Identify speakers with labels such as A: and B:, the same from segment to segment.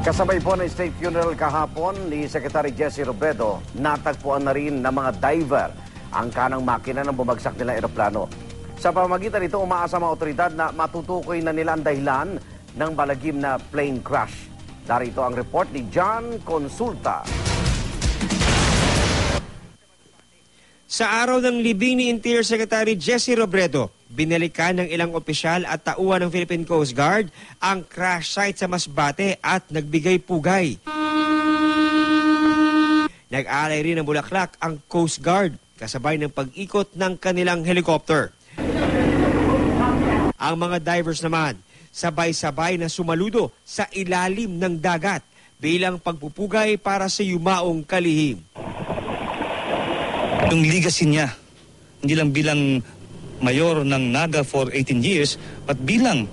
A: Kasabay po ng state funeral kahapon ni Secretary Jesse Robredo, natagpuan na rin ng mga diver ang kanang makina ng bumagsak nilang eroplano. Sa pamamagitan nito, umaasa mga otoridad na matutukoy na nila ang dahilan ng balagim na plane crash. Narito ang report ni John Consulta.
B: Sa araw ng libing ni Interior Secretary Jesse Robredo, binalikan ng ilang opisyal at tauhan ng Philippine Coast Guard ang crash site sa Masbate at nagbigay pugay. Nag-alay rin ng bulaklak ang Coast Guard kasabay ng pag-ikot ng kanilang helicopter. Ang mga divers naman, sabay-sabay na sumaludo sa ilalim ng dagat bilang pagpupugay para sa yumaong kalihim.
C: Yung legacy niya, hindi lang bilang mayor ng NAGA for 18 years, but bilang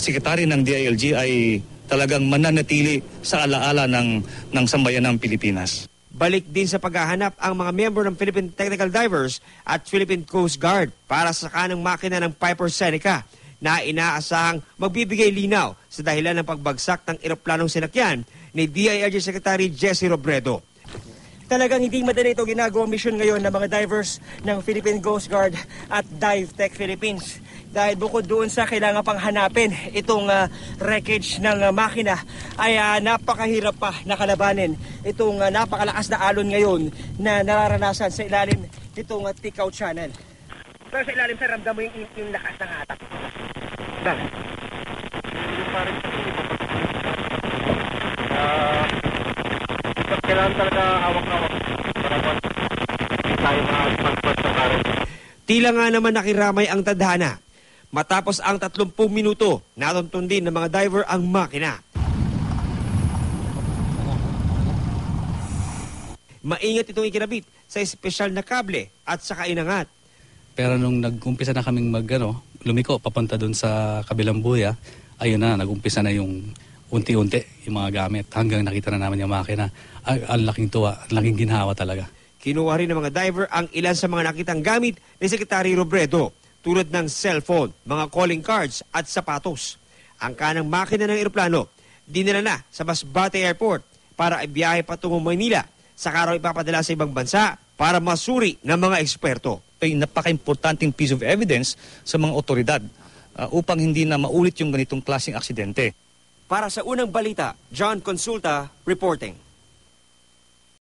C: sekretary ng DILG ay talagang mananatili sa alaala ng sambayan ng Pilipinas.
B: Balik din sa paghahanap ang mga miyembro ng Philippine Technical Divers at Philippine Coast Guard para sa kanang makina ng Piper Seneca na inaasahang magbibigay linaw sa dahilan ng pagbagsak ng eroplanong sinakyan ni DILG Secretary Jesse Robredo.
D: Talagang hindi madali ito ginagawang mission ngayon ng mga divers ng Philippine Coast Guard at Dive Tech Philippines. Dahil bukod doon sa kailangan pang hanapin itong wreckage ng makina ay napakahirap pa nakalabanin itong napakalakas na alon ngayon na nararanasan sa ilalim nitong Ticao Channel. Pero sa ilalim, sir, ramdam mo yung lakas ng hatak. Bakit?
E: Kailangan talaga hawak-hawak para tayo mag-pagpas sa karin.
B: Tila nga naman nakiramay ang tadhana. Matapos ang 30 minuto, natuntun din ng mga diver ang makina. Maingat itong ikinabit sa espesyal na kable at saka inangat.
F: Pero nung nag-umpisa na kaming lumiko papunta doon sa kabilang buya, ayun na, nag-umpisa na yung unti-unti yung mga gamit hanggang nakita na namin yung makina. Ang laking tuwa, ang laking ginhawa talaga.
B: Kinuha rin ng mga diver ang ilan sa mga nakitang gamit ni Secretary Robredo tulad ng cellphone, mga calling cards at sapatos. Ang kanang makina ng eroplano dinala na sa Masbate Airport para ibiyahe patungong Maynila sa araw ipapadala sa ibang bansa para masuri ng mga eksperto.
C: Ay napaka-importanting piece of evidence sa mga otoridad upang hindi na maulit yung ganitong klaseng aksidente.
B: Para sa unang balita, John Consulta reporting.